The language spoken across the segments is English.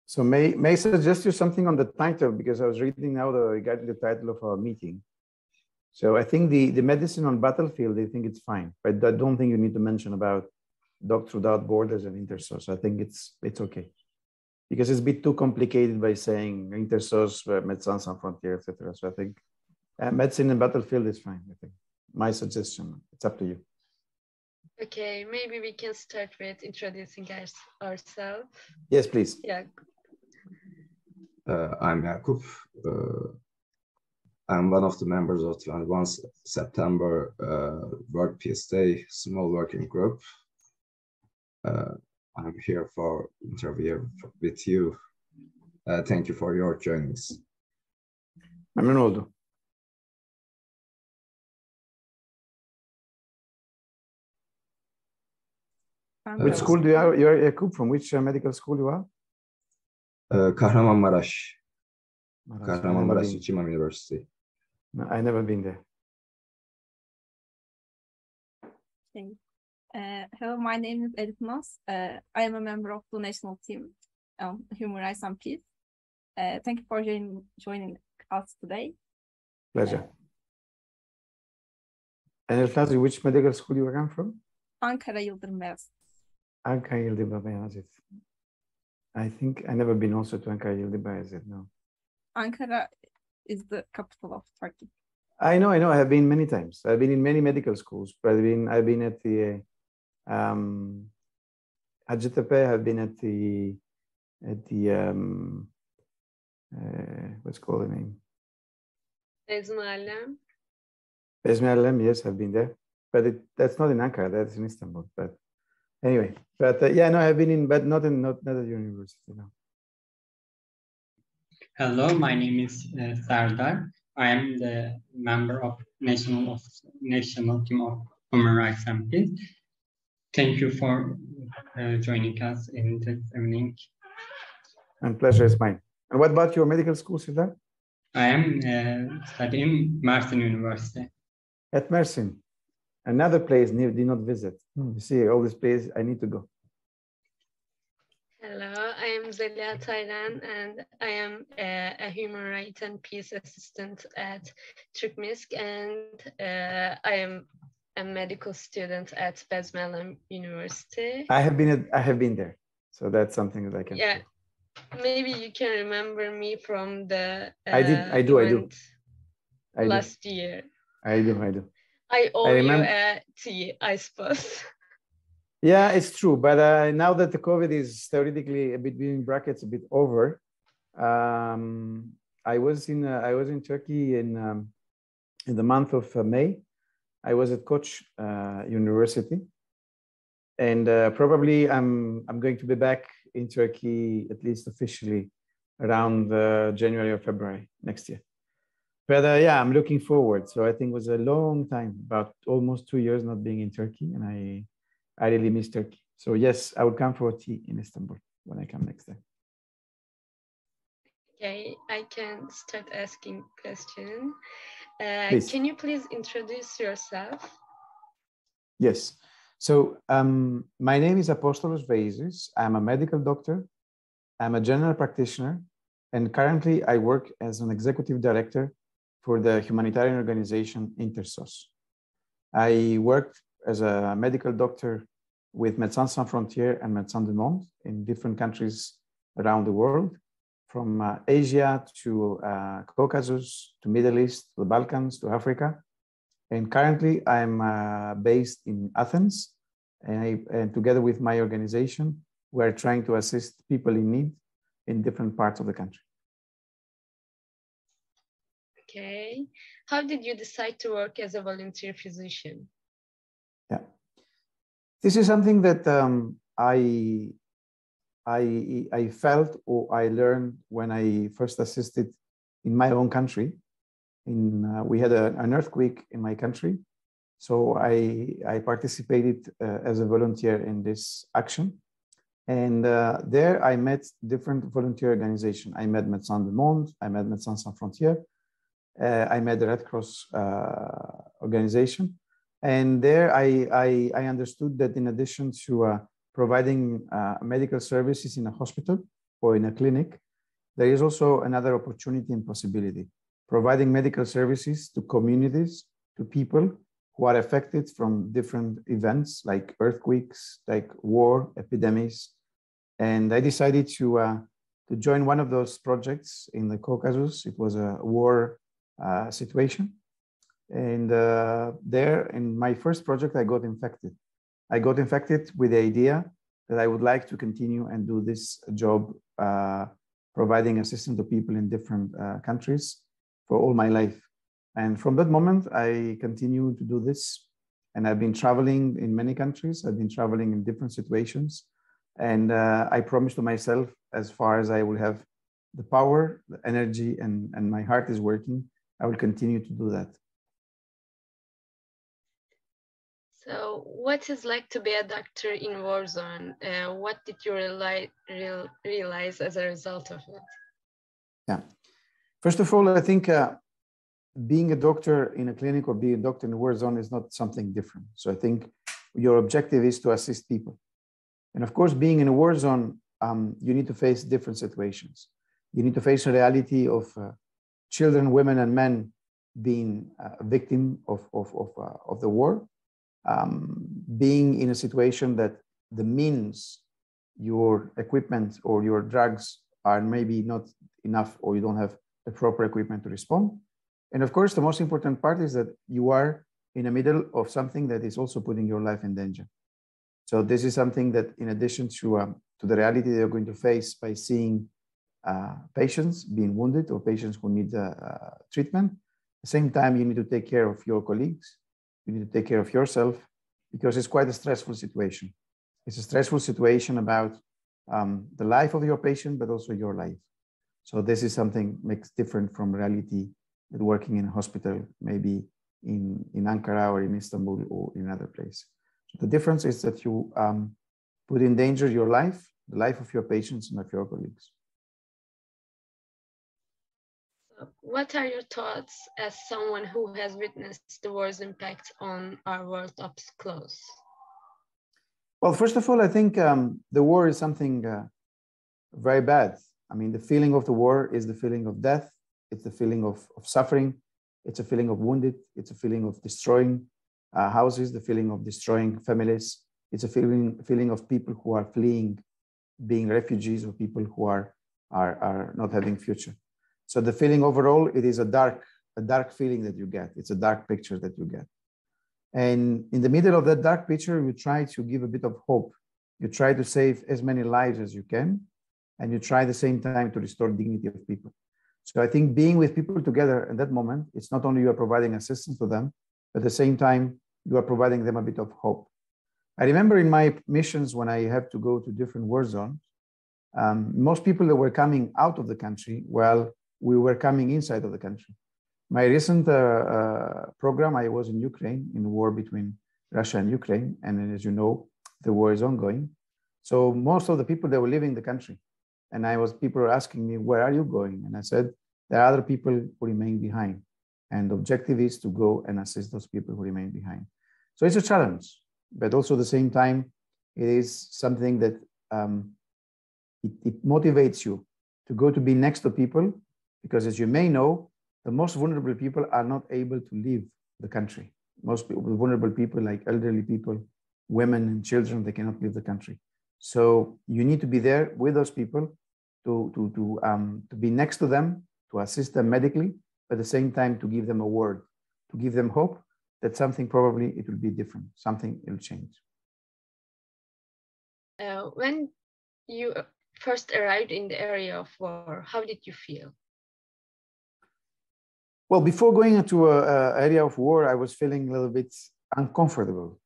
So may I suggest you something on the title, because I was reading now regarding the title of our meeting. So I think the medicine on battlefield, I think it's fine, but I don't think you need to mention about Doctor Without Borders and Intersos. I think it's okay, because it's a bit too complicated by saying Intersos, Médecins Sans Frontières, etc. So I think medicine and battlefield is fine. I think my suggestion. It's up to you. Okay, maybe we can start with introducing ourselves. Yes, please. Yeah. I'm Jakub. I'm one of the members of 21 September World Peace Day small working group. I'm here for interview with you. Thank you for your joining us. Memnun oldum. Which school do you are? You're Jakub, from which medical school you are? Kahramanmaraş. Kahramanmaraş University. No, I've never been there. Okay. Hello, my name is Elifnaz. I am a member of the national team on Human Rights and Peace. Thank you for joining us today. Pleasure. And Elifnaz, which medical school you come from? Ankara Yıldırım Beyazıt. Ankara Yıldırım Beyazıt. I think I've never been also to Ankara Yıldırım Beyazıt, no. Ankara is the capital of Turkey. I know. I have been many times. I've been in many medical schools. But I've been at the Hacettepe. I've been at the what's called the name? Bezmialem. Bezmialem, yes, I've been there. But that's not in Ankara. That's in Istanbul. But anyway, yeah, no, I've been in, but not at university. No. Hello, my name is Serdar. I am the member of National Team of Human Rights and Peace. Thank you for joining us in this evening. And pleasure is mine. And what about your medical school, Serdar? I am studying Mersin University. At Mersin, another place did not visit. You see, all these places I need to go. Hello, I am Zeliha Taylan, and I am a Human Rights and Peace Assistant at Türkmisk, and I am a medical student at Bezmialem University. I have been there, so that's something that I can. Yeah, maybe you can remember me from the. I do. Last year. I do. I owe you a tea, I suppose. Yeah, it's true. But now that the COVID is theoretically a bit in brackets a bit over, I was in Turkey in the month of May. I was at Koç University, and probably I'm going to be back in Turkey, at least officially, around January or February next year. But yeah, I'm looking forward. So I think it was a long time, about almost 2 years not being in Turkey, and I really miss Turkey. So yes, I will come for a tea in Istanbul when I come next time. Okay, I can start asking questions. Can you please introduce yourself? Yes. So my name is Apostolos Veizis'i. I'm a medical doctor. I'm a general practitioner. And currently I work as an executive director for the humanitarian organization Intersos. I worked as a medical doctor with Médecins Sans Frontières and Médecins du Monde in different countries around the world, from Asia to Caucasus, to Middle East, to the Balkans, to Africa. And currently I'm based in Athens, and together with my organization, we're trying to assist people in need in different parts of the country. Okay. How did you decide to work as a volunteer physician? Yeah. This is something that I felt or I learned when I first assisted in my own country. We had an earthquake in my country, so I participated as a volunteer in this action. And there I met different volunteer organizations. I met Médecins du Monde, I met Médecins Sans Frontières, I met the Red Cross organization. And there I understood that in addition to providing medical services in a hospital, or in a clinic, there is also another opportunity and possibility, providing medical services to communities, to people who are affected from different events like earthquakes, like war, epidemics. And I decided to join one of those projects in the Caucasus. It was a war situation. And there, in my first project, I got infected. I got infected with the idea that I would like to continue and do this job, providing assistance to people in different countries for all my life. And from that moment, I continue to do this. And I've been traveling in many countries. I've been traveling in different situations. And I promised to myself, as far as I will have the power, the energy, and my heart is working, I will continue to do that. So what is like to be a doctor in war zone? What did you realize as a result of it? Yeah. First of all, I think being a doctor in a clinic or being a doctor in a war zone is not something different. So I think your objective is to assist people. And of course, being in a war zone, you need to face different situations. You need to face a reality of children, women, and men being a victim of the war. Being in a situation that the means, your equipment or your drugs are maybe not enough, or you don't have the proper equipment to respond. And of course, the most important part is that you are in the middle of something that is also putting your life in danger. So this is something that, in addition to the reality that you're going to face by seeing patients being wounded or patients who need treatment, at the same time, you need to take care of your colleagues. You need to take care of yourself, because it's quite a stressful situation. It's a stressful situation about the life of your patient, but also your life. So this is something makes different from reality that working in a hospital, maybe in Ankara or in Istanbul or in another place. So the difference is that you put in danger your life, the life of your patients and of your colleagues. What are your thoughts as someone who has witnessed the war's impact on our world up close? Well, first of all, I think the war is something very bad. I mean, the feeling of the war is the feeling of death. It's the feeling of suffering. It's a feeling of wounded. It's a feeling of destroying houses, the feeling of destroying families. It's a feeling of people who are fleeing, being refugees, or people who are not having future. So the feeling overall, it is a dark feeling that you get. It's a dark picture that you get. And in the middle of that dark picture, you try to give a bit of hope. You try to save as many lives as you can, and you try at the same time to restore dignity of people. So I think being with people together in that moment, it's not only you are providing assistance to them, but at the same time, you are providing them a bit of hope. I remember in my missions, when I have to go to different war zones, most people that were coming out of the country, well, we were coming inside of the country. My recent program, I was in Ukraine, in the war between Russia and Ukraine. And as you know, the war is ongoing. So most of the people that were leaving the country, and people were asking me, where are you going? And I said, there are other people who remain behind. And the objective is to go and assist those people who remain behind. So it's a challenge, but also at the same time, it is something that it motivates you to go to be next to people, because as you may know, the most vulnerable people are not able to leave the country. Most vulnerable people, like elderly people, women and children, they cannot leave the country. So you need to be there with those people to be next to them, to assist them medically, but at the same time to give them a word, to give them hope that something probably it will be different, something will change. When you first arrived in the area of war, how did you feel? Well, before going into an area of war, I was feeling a little bit uncomfortable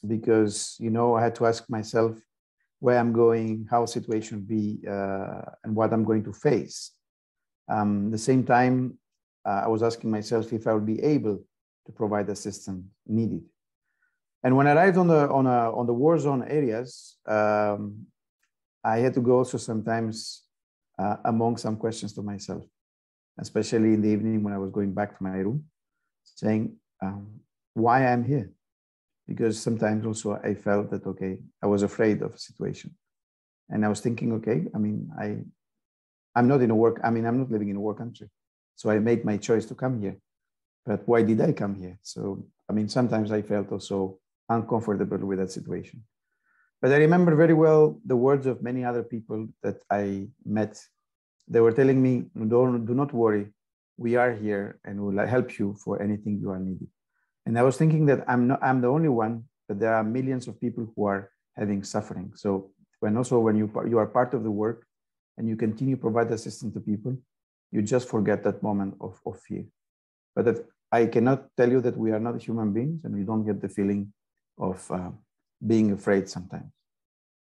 because, I had to ask myself where I'm going, how the situation will be, and what I'm going to face. At the same time, I was asking myself if I would be able to provide assistance needed. And when I arrived on the war zone areas, I had to go also sometimes among some questions to myself, especially in the evening when I was going back to my room, saying why I'm here. Because sometimes also I felt that, okay, I was afraid of a situation. And I was thinking, okay, I mean, I'm not in a work, I mean, I'm not living in a war country. So I made my choice to come here. But why did I come here? So, I mean, sometimes I felt also uncomfortable with that situation. But I remember very well the words of many other people that I met. They were telling me, do not worry, we are here and we'll help you for anything you are needed. And I was thinking that I'm the only one, but there are millions of people who are having suffering. So when you are part of the work and you continue to provide assistance to people, you just forget that moment of fear. But that I cannot tell you that we are not human beings and we don't get the feeling of being afraid sometimes.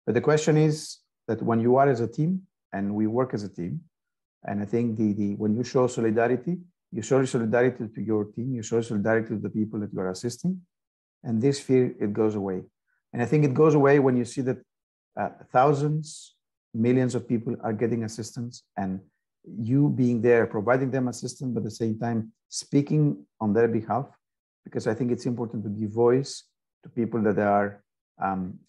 But the question is that when you are as a team and we work as a team, and I think when you show solidarity, you show solidarity to your team, you show solidarity to the people that you are assisting, and this fear, it goes away. And I think it goes away when you see that thousands, millions of people are getting assistance, and you being there, providing them assistance, but at the same time, speaking on their behalf, because I think it's important to give voice to people that are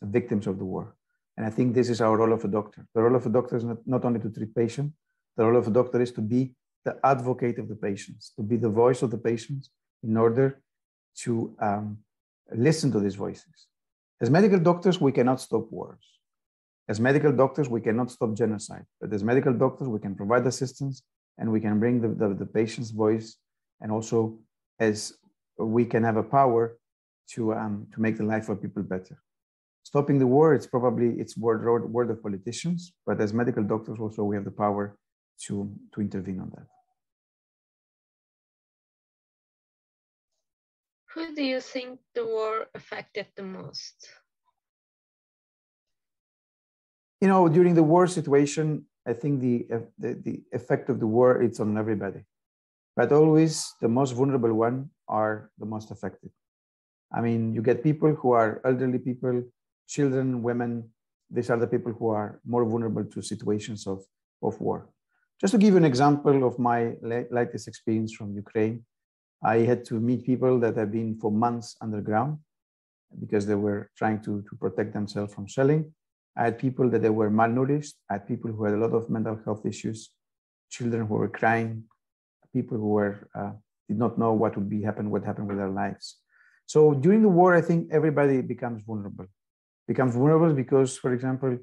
victims of the war. And I think this is our role of a doctor. The role of a doctor is not only to treat patients, the role of a doctor is to be the advocate of the patients, to be the voice of the patients in order to listen to these voices. As medical doctors, we cannot stop wars. As medical doctors, we cannot stop genocide. But as medical doctors, we can provide assistance and we can bring the patient's voice, and also as we can have a power to make the life of people better. Stopping the war, it's word of politicians, but as medical doctors also we have the power to intervene on that. Who do you think the war affected the most? You know, during the war situation, I think the effect of the war, it's on everybody. But always the most vulnerable one are the most affected. I mean, you get people who are elderly people, children, women. These are the people who are more vulnerable to situations of war. Just to give you an example of my latest experience from Ukraine, I had to meet people that have been for months underground because they were trying to protect themselves from shelling. I had people that they were malnourished. I had people who had a lot of mental health issues, children who were crying, people who were did not know what would happen with their lives. So during the war, I think everybody becomes vulnerable. Becomes vulnerable because, for example,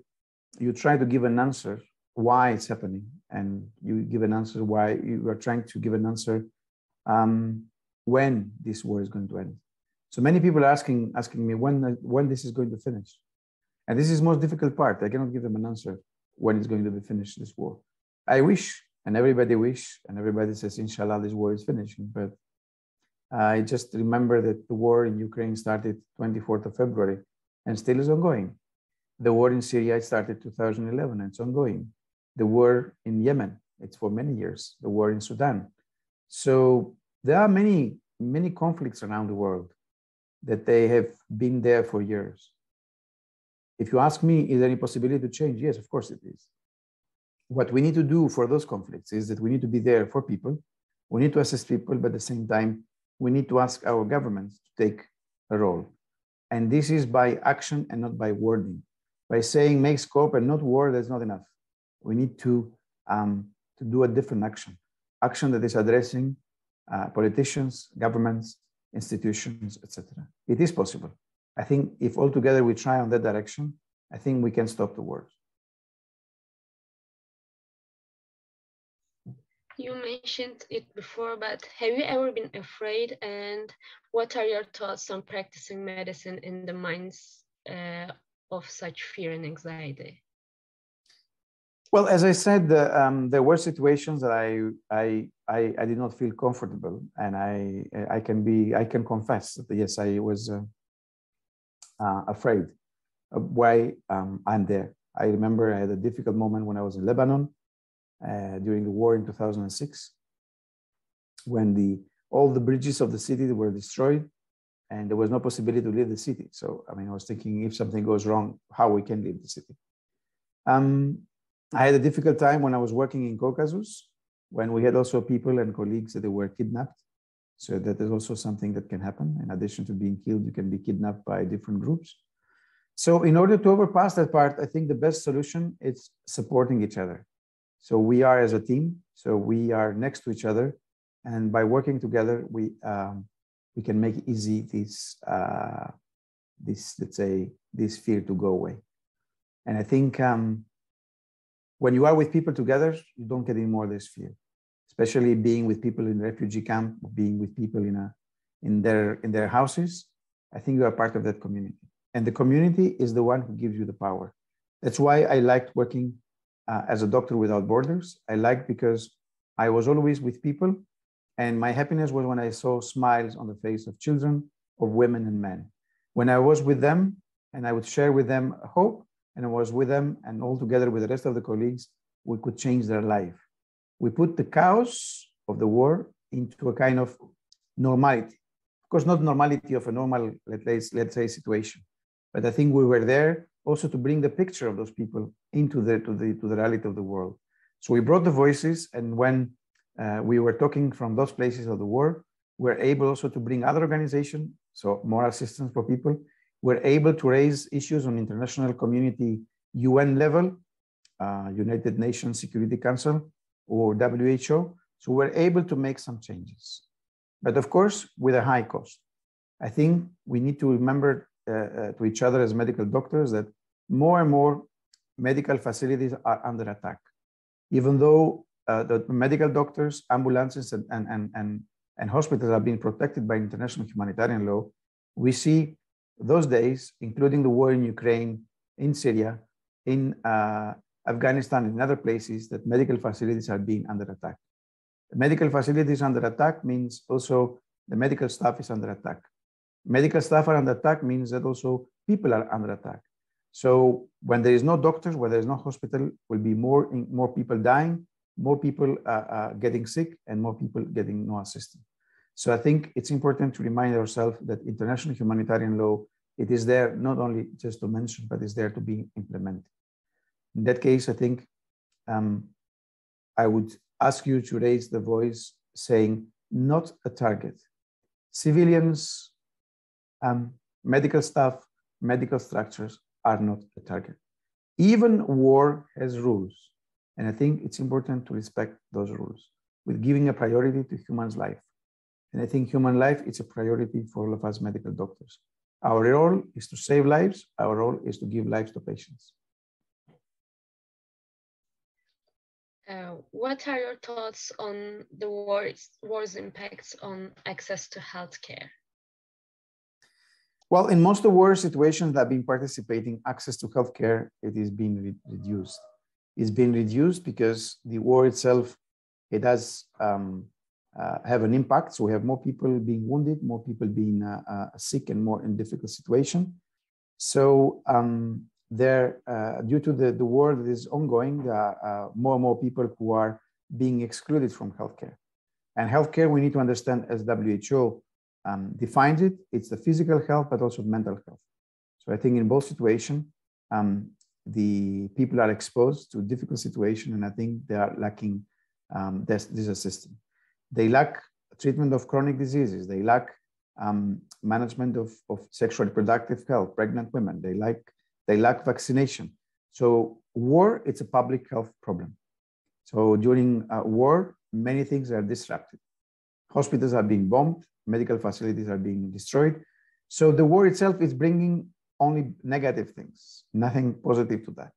you try to give an answer why it's happening, and you give an answer why you are trying to give an answer when this war is going to end. So many people are asking me when this is going to finish, and this is the most difficult part. I cannot give them an answer when it's going to be finished, this war. I wish, and everybody wish, and everybody says, Inshallah, this war is finishing. But I just remember that the war in Ukraine started 24th of February and still is ongoing. The war in Syria started 2011 and it's ongoing. The war in Yemen, it's for many years. The war in Sudan. So there are many, many conflicts around the world that they have been there for years. If you ask me, is there any possibility to change? Yes, of course it is. What we need to do for those conflicts is that we need to be there for people. We need to assist people, but at the same time, we need to ask our governments to take a role. And this is by action and not by wording. By saying make scope and not war, that's not enough. We need to do a different action that is addressing politicians, governments, institutions, etc. It is possible. I think if all together we try on that direction, I think we can stop the wars. You mentioned it before, but have you ever been afraid? And what are your thoughts on practicing medicine in the minds of such fear and anxiety? Well, as I said, there were situations that I did not feel comfortable, and I can confess that yes, I was afraid of why I'm there. I remember I had a difficult moment when I was in Lebanon during the war in 2006, when all the bridges of the city were destroyed, and there was no possibility to leave the city. So I mean, I was thinking, if something goes wrong, how we can leave the city. I had a difficult time when I was working in Caucasus, when we had also people and colleagues that were kidnapped. So that is also something that can happen. In addition to being killed, you can be kidnapped by different groups. So in order to overpass that part, I think the best solution is supporting each other. So we are as a team, so we are next to each other, and by working together, we can make easy this let's say this fear to go away. And I think when you are with people together, you don't get any more of this fear, especially being with people in a refugee camp, being with people in their houses. I think you are part of that community, and the community is the one who gives you the power. That's why I liked working as a doctor without borders. I liked because I was always with people, and my happiness was when I saw smiles on the face of children, of women and men. When I was with them and I would share with them hope, and I was with them, and all together with the rest of the colleagues, we could change their life. We put the chaos of the war into a kind of normality. Of course, not normality of a normal, let's say, situation, but I think we were there also to bring the picture of those people into the reality of the world. So we brought the voices, and when we were talking from those places of the war, we're able also to bring other organizations, so more assistance for people. We're able to raise issues on international community, UN level, United Nations Security Council, or WHO. So we're able to make some changes, but of course, with a high cost. I think we need to remember to each other as medical doctors that more and more medical facilities are under attack. Even though the medical doctors, ambulances, and hospitals are being protected by international humanitarian law, we see those days, including the war in Ukraine, in Syria, in Afghanistan, and other places, that medical facilities are being under attack. The medical facilities under attack means also the medical staff is under attack. Medical staff are under attack means that also people are under attack. So when there is no doctors, when there is no hospital, will be more people dying, more people getting sick, and more people getting no assistance. So I think it's important to remind ourselves that international humanitarian law, it is there not only just to mention, but it's there to be implemented. In that case, I think I would ask you to raise the voice saying, not a target. Civilians, medical staff, medical structures are not a target. Even war has rules. And I think it's important to respect those rules with giving a priority to human's life. And I think human life is a priority for all of us medical doctors. Our role is to save lives. Our role is to give lives to patients. What are your thoughts on the war's impacts on access to healthcare? Well, in most of the war situations that have been participating, access to healthcare, it is being reduced. It's been reduced because the war itself, it does have an impact. So we have more people being wounded, more people being sick, and more in difficult situation. So due to the war that is ongoing, there are more and more people who are being excluded from healthcare. And healthcare, we need to understand, as WHO defines it, it's the physical health, but also mental health. So I think in both situations, the people are exposed to a difficult situation, and I think they are lacking this assistance. They lack treatment of chronic diseases. They lack management of sexual reproductive health, pregnant women. They lack vaccination. So war, it's a public health problem. So during war, many things are disrupted. Hospitals are being bombed, medical facilities are being destroyed. So the war itself is bringing only negative things, nothing positive to that.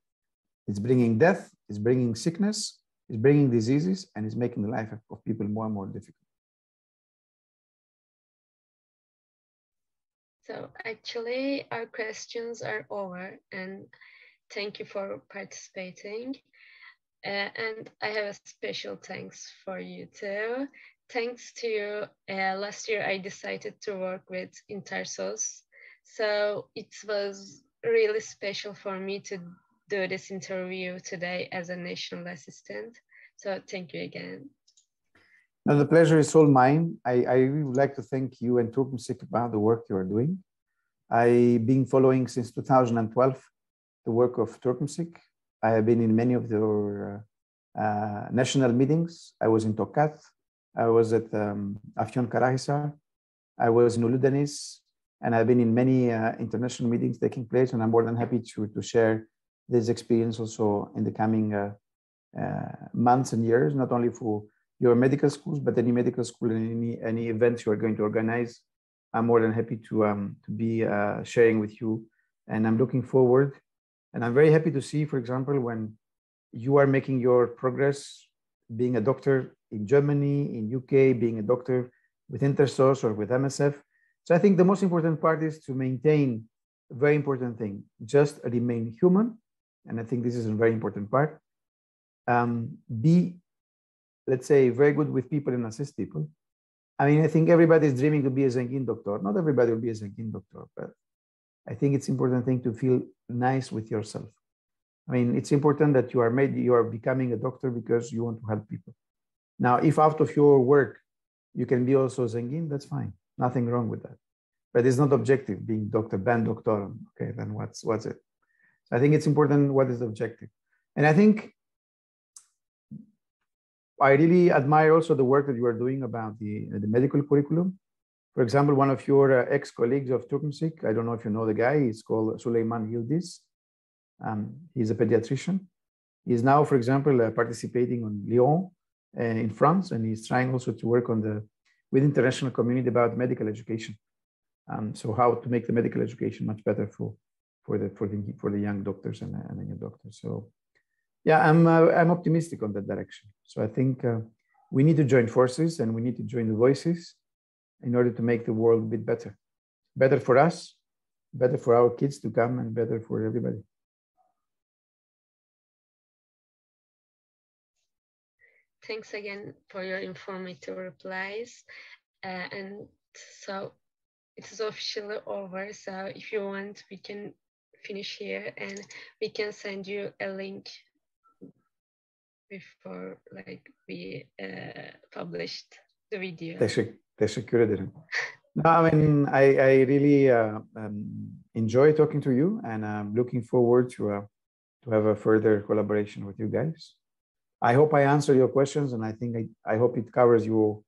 It's bringing death, it's bringing sickness, it's bringing diseases, and it's making the life of people more and more difficult. So actually, our questions are over, and thank you for participating. And I have a special thanks for you too. Thanks to you, last year I decided to work with Intersos. So it was really special for me to do this interview today as a national assistant. So thank you again. Now, the pleasure is all mine. I really would like to thank you and Turkmesik about the work you are doing. I've been following since 2012 the work of Turkmesik. I have been in many of your national meetings. I was in Tokat. I was at Afyon Karahisar. I was in Uludenis. And I've been in many international meetings taking place, and I'm more than happy to share this experience also in the coming months and years, not only for your medical schools, but any medical school and any events you are going to organize. I'm more than happy to be sharing with you, and I'm looking forward. And I'm very happy to see, for example, when you are making your progress, being a doctor in Germany, in UK, being a doctor with Intersos or with MSF. So I think the most important part is to maintain a very important thing, just remain human. And I think this is a very important part. Be, let's say, very good with people and assist people. I mean, I think everybody is dreaming to be a zengin doctor. Not everybody will be a zengin doctor, but I think it's important thing to feel nice with yourself. I mean, it's important that you are becoming a doctor because you want to help people. Now, if out of your work, you can be also zengin, that's fine. Nothing wrong with that. But it's not objective, being doctor, band doctor. Okay, then what's it? So I think it's important what is the objective. And I think I really admire also the work that you are doing about the medical curriculum. For example, one of your ex-colleagues of Turkmesik, I don't know if you know the guy, he's called Süleyman Yildiz. He's a pediatrician. He's now, for example, participating on Lyon in France, and he's trying also to work on with international community about medical education. So how to make the medical education much better for the young doctors and the young doctors. So yeah, I'm optimistic on that direction. So I think we need to join forces and we need to join the voices in order to make the world a bit better. Better for us, better for our kids to come, and better for everybody. Thanks again for your informative replies. And so it is officially over. So if you want, we can finish here and we can send you a link before we published the video. Teşekkür ederim. No, I mean, I really enjoy talking to you, and I'm looking forward to have a further collaboration with you guys. I hope I answer your questions, and I think I hope it covers your